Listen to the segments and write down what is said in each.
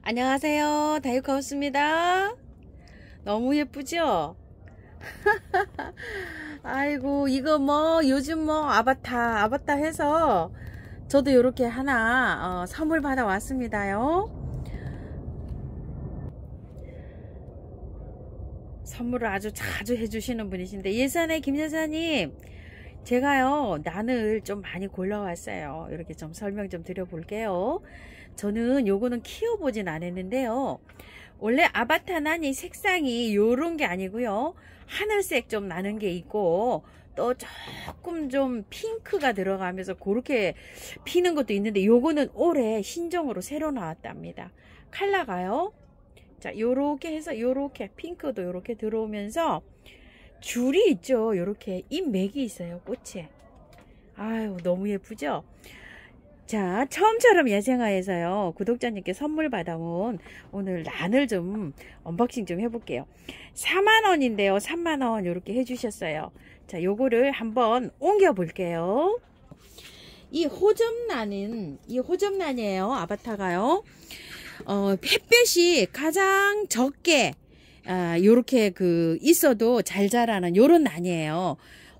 안녕하세요. 다육하우스입니다. 너무 예쁘죠? 아이고, 이거 요즘 아바타 해서 저도 이렇게 하나 선물 받아 왔습니다요. 선물을 아주 자주 해주시는 분이신데, 예산의 김 여사님, 제가요 난을 좀 많이 골라왔어요. 이렇게 좀 설명 좀 드려볼게요. 저는 요거는 키워보진 않았는데요, 원래 아바타 난이 색상이 요런 게 아니고요, 하늘색 좀 나는 게 있고 또 조금 좀 핑크가 들어가면서 그렇게 피는 것도 있는데, 요거는 올해 신종으로 새로 나왔답니다. 컬러가요, 자 요렇게 해서 요렇게 핑크도 요렇게 들어오면서 줄이 있죠. 요렇게 잎맥이 있어요, 꽃에. 아유, 너무 예쁘죠? 자, 처음처럼 야생화에서요 구독자님께 선물 받아온 오늘 난을 좀 언박싱 좀 해볼게요. 4만원인데요 3만원 요렇게 해주셨어요. 자, 요거를 한번 옮겨 볼게요. 이 호접란이에요. 아바타가요 햇볕이 가장 적게 요렇게 있어도 잘 자라는 요런 난이에요.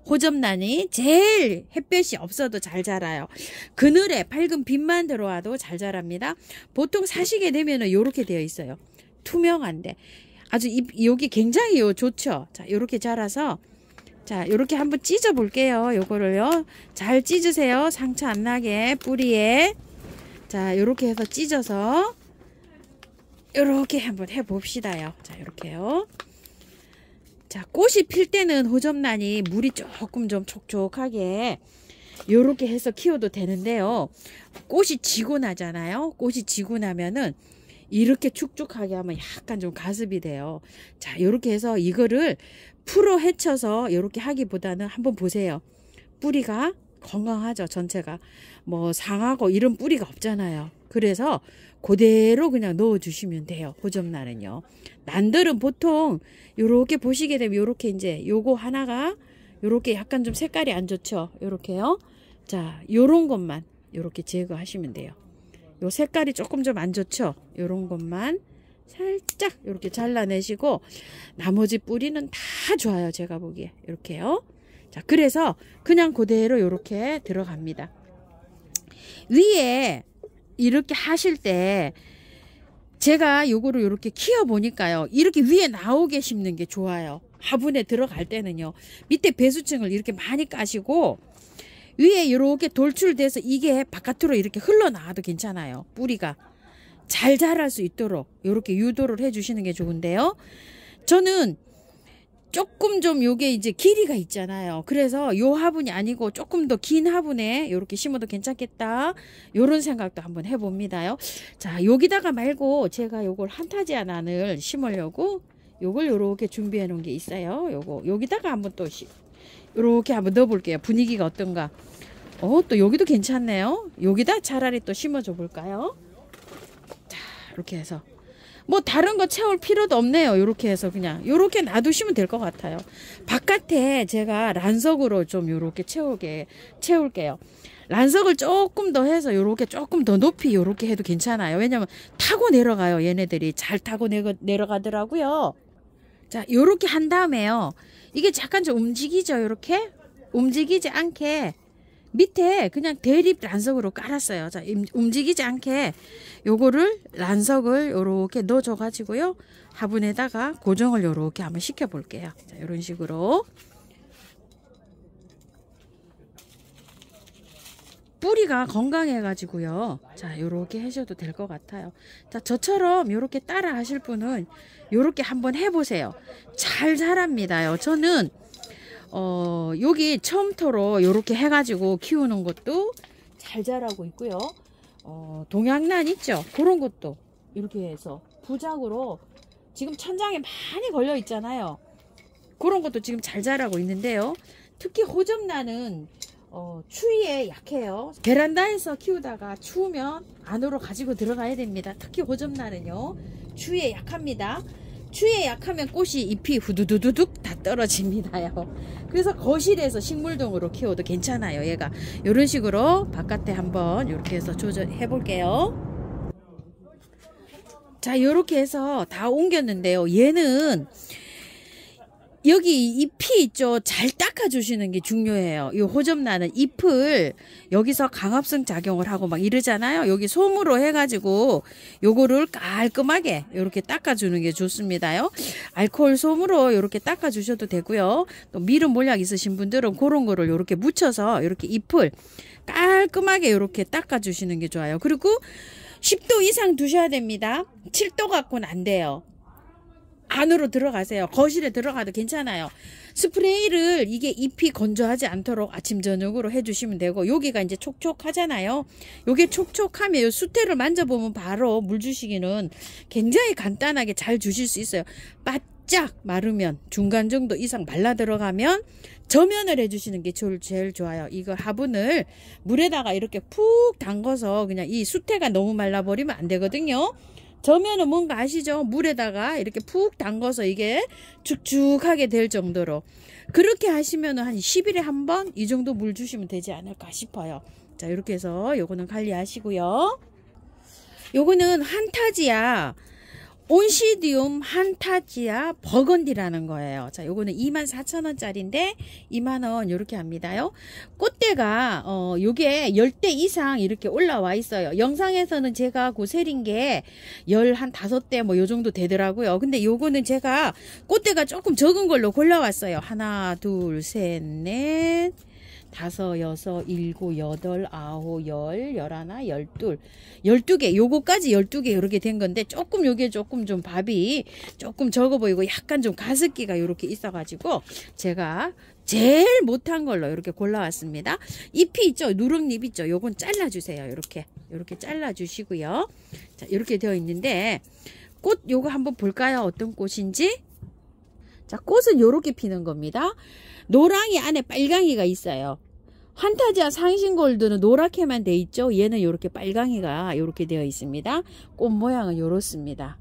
호접란이 제일 햇볕이 없어도 잘 자라요. 그늘에 밝은 빛만 들어와도 잘 자랍니다. 보통 사시게 되면은 요렇게 되어 있어요. 투명한데 아주 여기 굉장히 좋죠. 자, 요렇게 자라서, 자, 요렇게 한번 찢어 볼게요. 요거를요 잘 찢으세요. 상처 안 나게 뿌리에. 자, 요렇게 해서 찢어서 요렇게 한번 해 봅시다요. 자, 요렇게요. 자, 꽃이 필 때는 호접란이 물이 조금 좀 촉촉하게 요렇게 해서 키워도 되는데요, 꽃이 지고 나잖아요. 꽃이 지고 나면은 이렇게 축축하게 하면 약간 좀 가습이 돼요. 자, 요렇게 해서 이거를 풀어 헤쳐서 요렇게 하기보다는 한번 보세요. 뿌리가 건강하죠. 전체가 상하고 이런 뿌리가 없잖아요. 그래서 그대로 그냥 넣어 주시면 돼요. 호접란은요. 난들은 보통 요렇게 보시게 되면 요렇게 이제 요거 하나가 요렇게 약간 좀 색깔이 안 좋죠. 요렇게요. 자, 요런 것만 요렇게 제거하시면 돼요. 요 색깔이 조금 좀 안 좋죠. 요런 것만 살짝 요렇게 잘라내시고 나머지 뿌리는 다 좋아요. 제가 보기에 요렇게요. 자, 그래서 그냥 그대로 요렇게 들어갑니다. 위에 이렇게 하실 때 제가 요거를 이렇게 키워 보니까요, 이렇게 위에 나오게 심는 게 좋아요. 화분에 들어갈 때는요, 밑에 배수층을 이렇게 많이 까시고 위에 이렇게 돌출돼서 이게 바깥으로 이렇게 흘러나와도 괜찮아요. 뿌리가 잘 자랄 수 있도록 이렇게 유도를 해 주시는 게 좋은데요, 저는 조금 좀 요게 이제 길이가 있잖아요. 그래서 요 화분이 아니고 조금 더 긴 화분에 요렇게 심어도 괜찮겠다, 요런 생각도 한번 해봅니다요. 자, 여기다가 말고 제가 요걸 한타지아 난을 심으려고 요걸 요렇게 준비해 놓은 게 있어요. 요거 여기다가 한번 또 요렇게 한번 넣어 볼게요. 분위기가 어떤가. 또 여기도 괜찮네요. 여기다 차라리 또 심어줘 볼까요? 자, 이렇게 해서 다른 거 채울 필요도 없네요. 요렇게 해서 그냥 요렇게 놔두시면 될 것 같아요. 바깥에 제가 란석으로 좀 요렇게 채울게요. 란석을 조금 더 해서 요렇게 조금 더 높이 요렇게 해도 괜찮아요. 왜냐면 타고 내려가요. 얘네들이 잘 타고 내려가더라고요. 자, 요렇게 한 다음에요, 이게 잠깐 좀 움직이죠. 요렇게 움직이지 않게 밑에 그냥 대립 란석으로 깔았어요. 자, 움직이지 않게 요거를 란석을 요렇게 넣어줘 가지고요, 화분에다가 고정을 요렇게 한번 시켜 볼게요. 자, 요런 식으로 뿌리가 건강해 가지고요, 자, 요렇게 하셔도 될 것 같아요. 자, 저처럼 요렇게 따라 하실 분은 요렇게 한번 해보세요. 잘 자랍니다요. 저는 여기 처음부터 요렇게 해가지고 키우는 것도 잘 자라고 있고요. 동양란 있죠? 그런 것도 이렇게 해서 부작으로 지금 천장에 많이 걸려 있잖아요. 그런 것도 지금 잘 자라고 있는데요. 특히 호접란은 추위에 약해요. 베란다에서 키우다가 추우면 안으로 가지고 들어가야 됩니다. 특히 호접란은요 추위에 약합니다. 추위에 약하면 꽃이 잎이 후두두두둑 다 떨어집니다요. 그래서 거실에서 식물동으로 키워도 괜찮아요. 얘가 이런 식으로 바깥에 한번 이렇게 해서 조절해 볼게요. 자, 요렇게 해서 다 옮겼는데요. 얘는 여기 잎이 있죠. 잘 닦아주시는 게 중요해요. 이 호접나는 잎을 여기서 강압성 작용을 하고 막 이러잖아요. 여기 솜으로 해가지고 요거를 깔끔하게 이렇게 닦아주는 게 좋습니다요. 알코올 솜으로 이렇게 닦아주셔도 되고요. 또 미름 몰약 있으신 분들은 그런 거를 이렇게 묻혀서 이렇게 잎을 깔끔하게 이렇게 닦아주시는 게 좋아요. 그리고 10도 이상 두셔야 됩니다. 7도 갖고는 안 돼요. 안으로 들어가세요. 거실에 들어가도 괜찮아요. 스프레이를 이게 잎이 건조하지 않도록 아침 저녁으로 해주시면 되고, 여기가 이제 촉촉하잖아요. 요게 촉촉하면 요 수태를 만져보면 바로 물 주시기는 굉장히 간단하게 잘 주실 수 있어요. 바짝 마르면 중간 정도 이상 말라 들어가면 저면을 해주시는 게 제일 좋아요. 이거 화분을 물에다가 이렇게 푹 담궈서 그냥 이 수태가 너무 말라버리면 안 되거든요. 저면은 뭔가 아시죠? 물에다가 이렇게 푹 담궈서 이게 축축하게 될 정도로 그렇게 하시면 한 10일에 한 번 이 정도 물 주시면 되지 않을까 싶어요. 자, 이렇게 해서 요거는 관리하시고요. 요거는 한타지아 온시디움 한타지아 버건디라는 거예요. 자, 요거는 24,000원짜리인데 2만원 요렇게 합니다요. 꽃대가 요게 10대 이상 이렇게 올라와 있어요. 영상에서는 제가 그 세린 게 15대 뭐 요 정도 되더라고요. 근데 요거는 제가 꽃대가 조금 적은 걸로 골라왔어요. 하나, 둘, 셋, 넷, 다섯, 여섯, 일곱, 여덟, 아홉, 열, 열하나, 열둘, 12개, 요거까지 12개 이렇게 된 건데, 조금 요게 조금 좀 밥이 조금 적어 보이고 약간 좀 가습기가 이렇게 있어 가지고 제가 제일 못한 걸로 이렇게 골라왔습니다. 잎이 있죠, 누렁잎 있죠, 요건 잘라 주세요. 이렇게 잘라 주시고요. 자, 이렇게 되어 있는데 꽃 요거 한번 볼까요? 어떤 꽃인지. 자, 꽃은 요렇게 피는 겁니다. 노랑이 안에 빨강이가 있어요. 한타지아 상신골드는 노랗게만 돼 있죠. 얘는 이렇게 빨강이가 이렇게 되어 있습니다. 꽃 모양은 이렇습니다.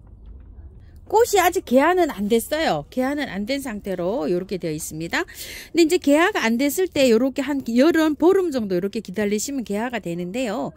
꽃이 아직 개화는 안 됐어요. 개화는 안 된 상태로 이렇게 되어 있습니다. 근데 이제 개화가 안 됐을 때 이렇게 한 열흘, 보름 정도 이렇게 기다리시면 개화가 되는데요.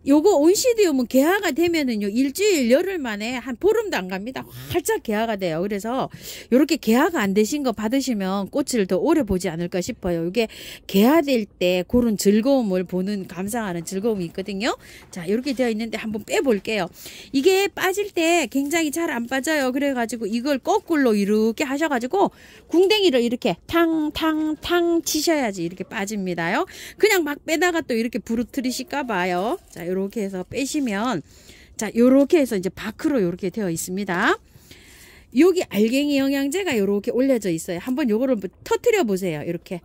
요거 온시디움은 개화가 되면은요, 일주일 열흘 만에 한 보름도 안 갑니다. 활짝 개화가 돼요. 그래서 요렇게 개화가 안 되신 거 받으시면 꽃을 더 오래 보지 않을까 싶어요. 이게 개화될 때 그런 즐거움을 보는, 감상하는 즐거움이 있거든요. 자, 이렇게 되어 있는데 한번 빼볼게요. 이게 빠질 때 굉장히 잘 안 빠져요. 그래가지고 이걸 거꾸로 이렇게 하셔가지고 궁뎅이를 이렇게 탕탕탕 치셔야지 이렇게 빠집니다요. 그냥 막 빼다가 또 이렇게 부러뜨리실까 봐요. 자, 요렇게 해서 빼시면, 자, 요렇게 해서 이제 밖으로 요렇게 되어 있습니다. 여기 알갱이 영양제가 요렇게 올려져 있어요. 한번 요거를 터트려 보세요. 이렇게.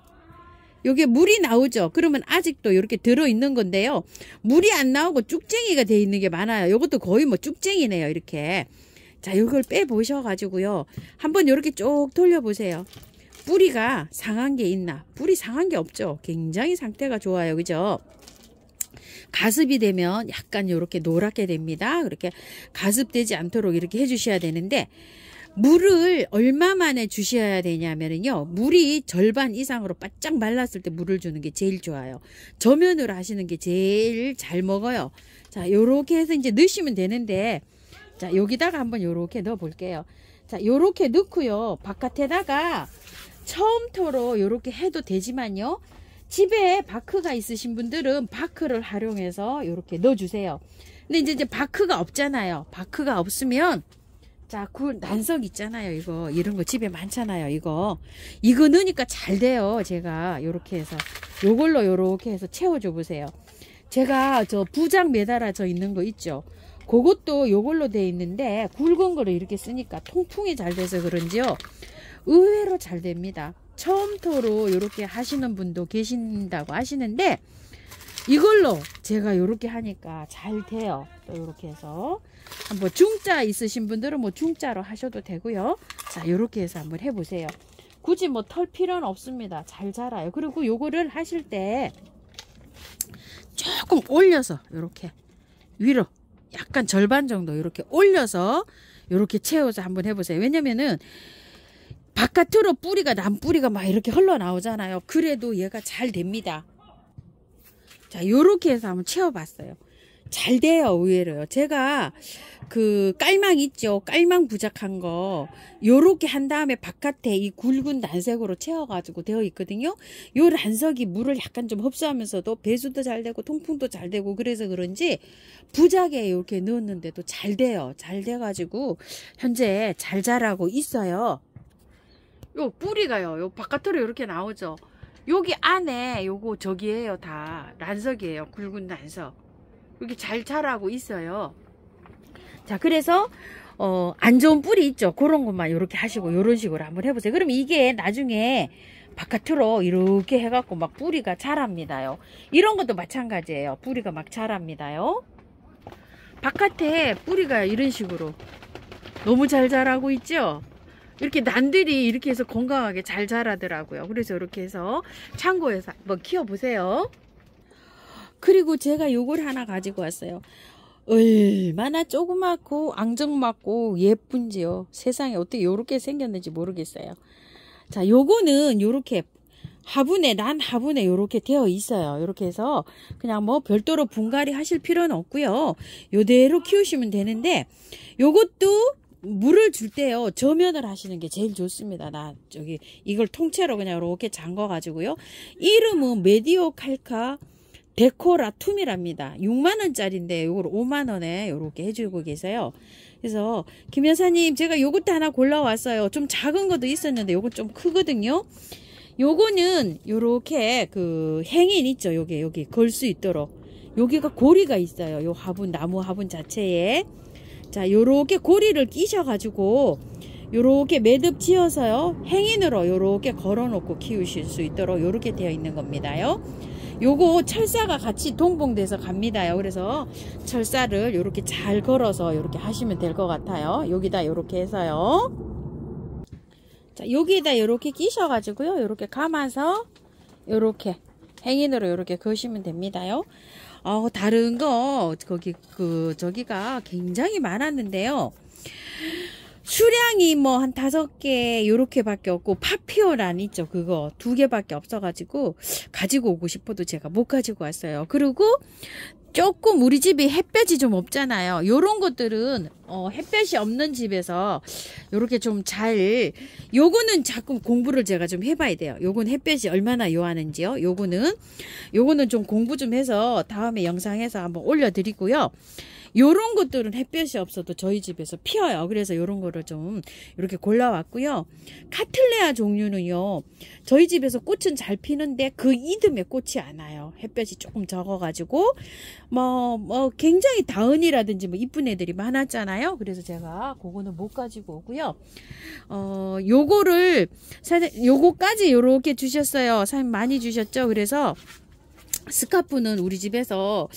요게 물이 나오죠. 그러면 아직도 이렇게 들어있는 건데요. 물이 안 나오고 쭉쟁이가 되어 있는 게 많아요. 요것도 거의 뭐 쭉쟁이네요. 이렇게. 자, 요걸 빼보셔가지고요. 한번 요렇게 쭉 돌려보세요. 뿌리가 상한 게 있나? 뿌리 상한 게 없죠. 굉장히 상태가 좋아요. 그죠? 가습이 되면 약간 이렇게 노랗게 됩니다. 그렇게 가습되지 않도록 이렇게 해주셔야 되는데, 물을 얼마 만에 주셔야 되냐면요, 물이 절반 이상으로 바짝 말랐을 때 물을 주는 게 제일 좋아요. 저면으로 하시는 게 제일 잘 먹어요. 자, 요렇게 해서 이제 넣으시면 되는데, 자, 여기다가 한번 요렇게 넣어 볼게요. 자, 요렇게 넣고요, 바깥에다가 처음토로 요렇게 해도 되지만요, 집에 바크가 있으신 분들은 바크를 활용해서 이렇게 넣어주세요. 근데 이제 바크가 없잖아요. 바크가 없으면, 자, 난석 있잖아요. 이런 거 집에 많잖아요. 이거 넣으니까 잘 돼요. 제가 요렇게 해서 요걸로 요렇게 해서 채워줘 보세요. 제가 저 부장 매달아져 있는 거 있죠. 그것도 요걸로 돼 있는데 굵은 거를 이렇게 쓰니까 통풍이 잘 돼서 그런지요, 의외로 잘 됩니다. 처음토로 이렇게 하시는 분도 계신다고 하시는데, 이걸로 제가 이렇게 하니까 잘 돼요. 또 이렇게 해서 한번 중자 있으신 분들은 뭐 중자로 하셔도 되고요. 자, 이렇게 해서 한번 해보세요. 굳이 뭐 털 필요는 없습니다. 잘 자라요. 그리고 요거를 하실 때 조금 올려서 이렇게 위로 약간 절반 정도 이렇게 올려서 이렇게 채워서 한번 해보세요. 왜냐면은 바깥으로 뿌리가, 남뿌리가 막 이렇게 흘러나오잖아요. 그래도 얘가 잘 됩니다. 자, 요렇게 해서 한번 채워봤어요. 잘 돼요. 의외로요. 제가 그 깔망 있죠. 깔망 부작한 거 요렇게 한 다음에 바깥에 이 굵은 난색으로 채워가지고 되어 있거든요. 요 난석이 물을 약간 좀 흡수하면서도 배수도 잘 되고 통풍도 잘 되고 그래서 그런지 부작에 이렇게 넣었는데도 잘 돼요. 잘 돼가지고 현재 잘 자라고 있어요. 요 뿌리가요. 요 바깥으로 이렇게 나오죠. 여기 안에 요거 저기에요. 다 난석이에요. 굵은 난석. 여기 잘 자라고 있어요. 자, 그래서 안 좋은 뿌리 있죠. 그런 것만 이렇게 하시고 이런 식으로 한번 해보세요. 그럼 이게 나중에 바깥으로 이렇게 해갖고 막 뿌리가 자랍니다요. 이런 것도 마찬가지예요. 뿌리가 막 자랍니다요. 바깥에 뿌리가 이런 식으로 너무 잘 자라고 있죠. 이렇게 난들이 이렇게 해서 건강하게 잘 자라더라고요. 그래서 이렇게 해서 창고에서 한번 키워보세요. 그리고 제가 요걸 하나 가지고 왔어요. 얼마나 조그맣고 앙증맞고 예쁜지요. 세상에 어떻게 요렇게 생겼는지 모르겠어요. 자, 요거는 요렇게 화분에 난 화분에 요렇게 되어 있어요. 요렇게 해서 그냥 뭐 별도로 분갈이 하실 필요는 없고요. 요대로 키우시면 되는데 요것도 물을 줄 때요. 저면을 하시는 게 제일 좋습니다. 저기 이걸 통째로 그냥 이렇게 잠궈 가지고요. 이름은 메디오 칼카 데코라툼이랍니다. 6만원짜리인데 요걸 5만원에 요렇게 해주고 계세요. 그래서 김 여사님 제가 요것도 하나 골라왔어요. 좀 작은 것도 있었는데 요거 좀 크거든요. 요거는 요렇게 그 행인 있죠. 여기 걸 수 있도록 여기가 고리가 있어요. 요 화분 나무 화분 자체에 자 요렇게 고리를 끼셔 가지고 요렇게 매듭 지어서요 행인으로 요렇게 걸어 놓고 키우실 수 있도록 요렇게 되어 있는 겁니다요. 요거 철사가 같이 동봉돼서 갑니다요. 그래서 철사를 요렇게 잘 걸어서 요렇게 하시면 될 것 같아요. 여기다 요렇게 해서요. 자, 여기다 요렇게 끼셔 가지고요. 요렇게 감아서 요렇게 행인으로 요렇게 거시면 됩니다요. 다른 거 저기가 굉장히 많았는데요. 수량이 뭐 한 5개 요렇게 밖에 없고 파피오란 있죠. 그거 2개밖에 없어가지고 가지고 오고 싶어도 제가 못 가지고 왔어요. 그리고 조금 우리 집이 햇볕이 좀 없잖아요. 요런 것들은 햇볕이 없는 집에서 요렇게 좀 요거는 자꾸 공부를 제가 좀 해봐야 돼요. 요건 햇볕이 얼마나 요하는지요. 요거는 좀 공부 좀 해서 다음에 영상에서 한번 올려드리고요. 요런 것들은 햇볕이 없어도 저희 집에서 피어요. 그래서 요런 거를 좀 이렇게 골라왔고요. 카틀레아 종류는요. 저희 집에서 꽃은 잘 피는데 그 이듬해 꽃이 안 와요. 햇볕이 조금 적어가지고 굉장히 다은이라든지 뭐 이쁜 애들이 많았잖아요. 그래서 제가 그거는 못 가지고 오고요. 요거까지 요렇게 주셨어요. 사장님 많이 주셨죠. 그래서 스카프는 우리 집에서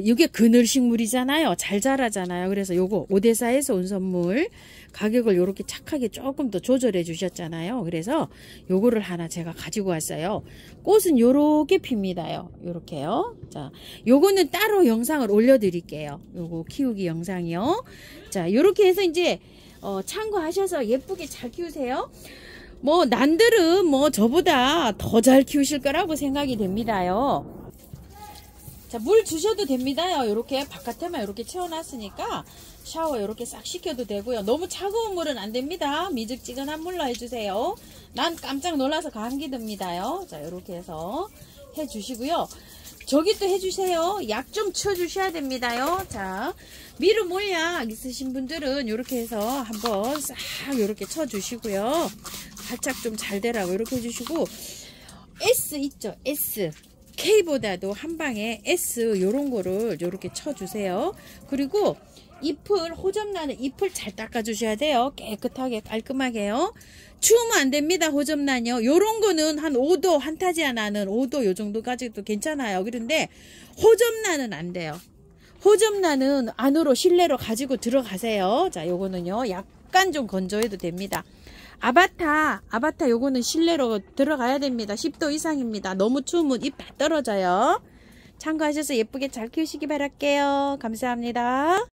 이게 그늘식물이잖아요. 잘 자라잖아요. 그래서 요거 오데사에서 온 선물 가격을 요렇게 착하게 조금 더 조절해 주셨잖아요. 그래서 요거를 하나 제가 가지고 왔어요. 꽃은 요렇게 핍니다요. 요렇게요. 자, 요거는 따로 영상을 올려 드릴게요. 요거 키우기 영상이요. 자, 요렇게 해서 이제 참고하셔서 예쁘게 잘 키우세요. 난들은 저보다 더 잘 키우실 거라고 생각이 됩니다요. 자, 물 주셔도 됩니다요. 요렇게 바깥에만 요렇게 채워놨으니까 샤워 요렇게 싹 시켜도 되고요. 너무 차가운 물은 안 됩니다. 미적지근한 물로 해주세요. 난 깜짝 놀라서 감기 듭니다요. 자, 요렇게 해서 해주시고요. 저기 또 해주세요. 약 좀 쳐주셔야 됩니다요. 자, 미루 몰약 있으신 분들은 요렇게 해서 한번 싹 요렇게 쳐주시고요. 살짝 좀 잘 되라고 이렇게 해주시고 S 있죠. S K보다도 한 방에 S 요런 거를 요렇게 쳐주세요. 그리고 잎을 호접나는 잎을 잘 닦아주셔야 돼요. 깨끗하게 깔끔하게요. 추우면 안 됩니다. 호접란요. 요런 거는 한 5도 한타지아 나는 5도 요 정도까지도 괜찮아요. 그런데 호접란은 안 돼요. 호접란은 안으로 실내로 가지고 들어가세요. 자, 요거는요 약간 좀 건조해도 됩니다. 아바타 요거는 실내로 들어가야 됩니다. 10도 이상입니다. 너무 추우면 잎 다 떨어져요. 참고하셔서 예쁘게 잘 키우시기 바랄게요. 감사합니다.